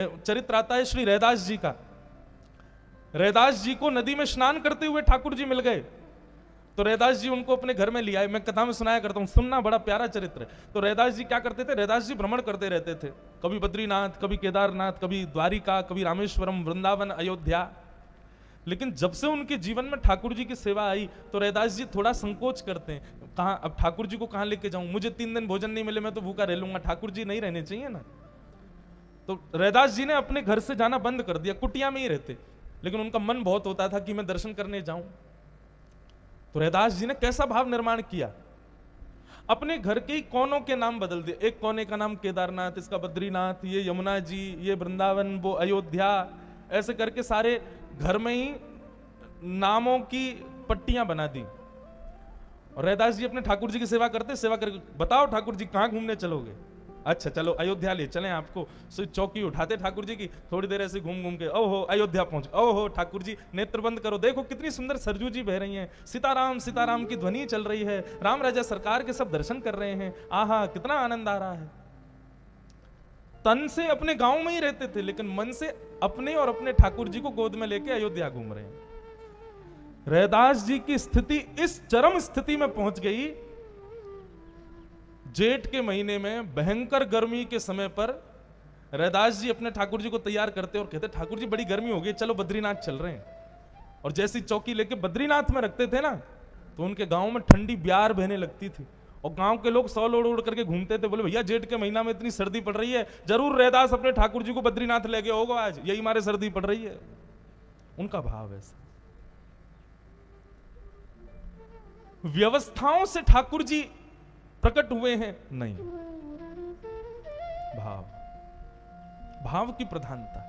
चरित्र आता है श्री रैदास जी का। रैदास जी को नदी में स्नान करते हुए ठाकुर जी मिल गए, तो रैदास जी उनको अपने घर में ले आए। मैं कथा में सुनाया करता हूँ, सुनना, बड़ा प्यारा चरित्र है। तो रैदास जी क्या करते थे, रैदास जी भ्रमण करते रहते थे, कभी बद्रीनाथ, कभी केदारनाथ, कभी द्वारिका, कभी रामेश्वरम, वृंदावन, अयोध्या। लेकिन जब से उनके जीवन में ठाकुर जी की सेवा आई तो रैदास जी थोड़ा संकोच करते हैं, कहाँ अब ठाकुर जी को कहाँ लेके जाऊं, मुझे 3 दिन भोजन नहीं मिले मैं तो भूखा रह लूंगा, ठाकुर जी नहीं रहने चाहिए ना। तो रैदास जी ने अपने घर से जाना बंद कर दिया, कुटिया में ही रहते, लेकिन उनका मन बहुत होता था कि मैं दर्शन करने जाऊं। तो रैदास जी ने कैसा भाव निर्माण किया, अपने घर के ही कोनों के नाम बदल दिए। एक कोने का नाम केदारनाथ, इसका बद्रीनाथ, ये यमुना जी, ये वृंदावन, वो अयोध्या, ऐसे करके सारे घर में ही नामों की पट्टियां बना दी। और रैदास जी अपने ठाकुर जी की सेवा करते, सेवा करके बताओ ठाकुर जी कहां घूमने चलोगे, अच्छा चलो अयोध्या ले चलें आपको। चौकी उठाते ठाकुर जी की, थोड़ी देर ऐसे घूम घूम के ओहो अयोध्या पहुंच, ओहो ठाकुर जी नेत्र बंद करो, देखो कितनी सुंदर सरजू जी बह रही हैं, सीताराम सीताराम की ध्वनि चल रही है, राम राजा सरकार के सब दर्शन कर रहे हैं, आहा कितना आनंद आ रहा है। तन से अपने गांव में ही रहते थे, लेकिन मन से अपने और अपने ठाकुर जी को गोद में लेके अयोध्या घूम रहे हैं। रैदास जी की स्थिति इस चरम स्थिति में पहुंच गई, जेठ के महीने में भयंकर गर्मी के समय पर रैदास जी अपने ठाकुर जी को तैयार करते और कहते ठाकुर जी बड़ी गर्मी हो गई, चलो बद्रीनाथ चल रहे हैं। और जैसी चौकी लेके बद्रीनाथ में रखते थे ना, तो उनके गांव में ठंडी ब्यार बहने लगती थी, और गांव के लोग 100 लोड़ उड़ करके घूमते थे, बोले भैया जेठ के महीना में इतनी सर्दी पड़ रही है, जरूर रैदास अपने ठाकुर जी को बद्रीनाथ ले गए होगा, आज यही मारे सर्दी पड़ रही है। उनका भाव ऐसा। व्यवस्थाओं से ठाकुर जी प्रकट हुए हैं नहीं, भाव, भाव की प्रधानता।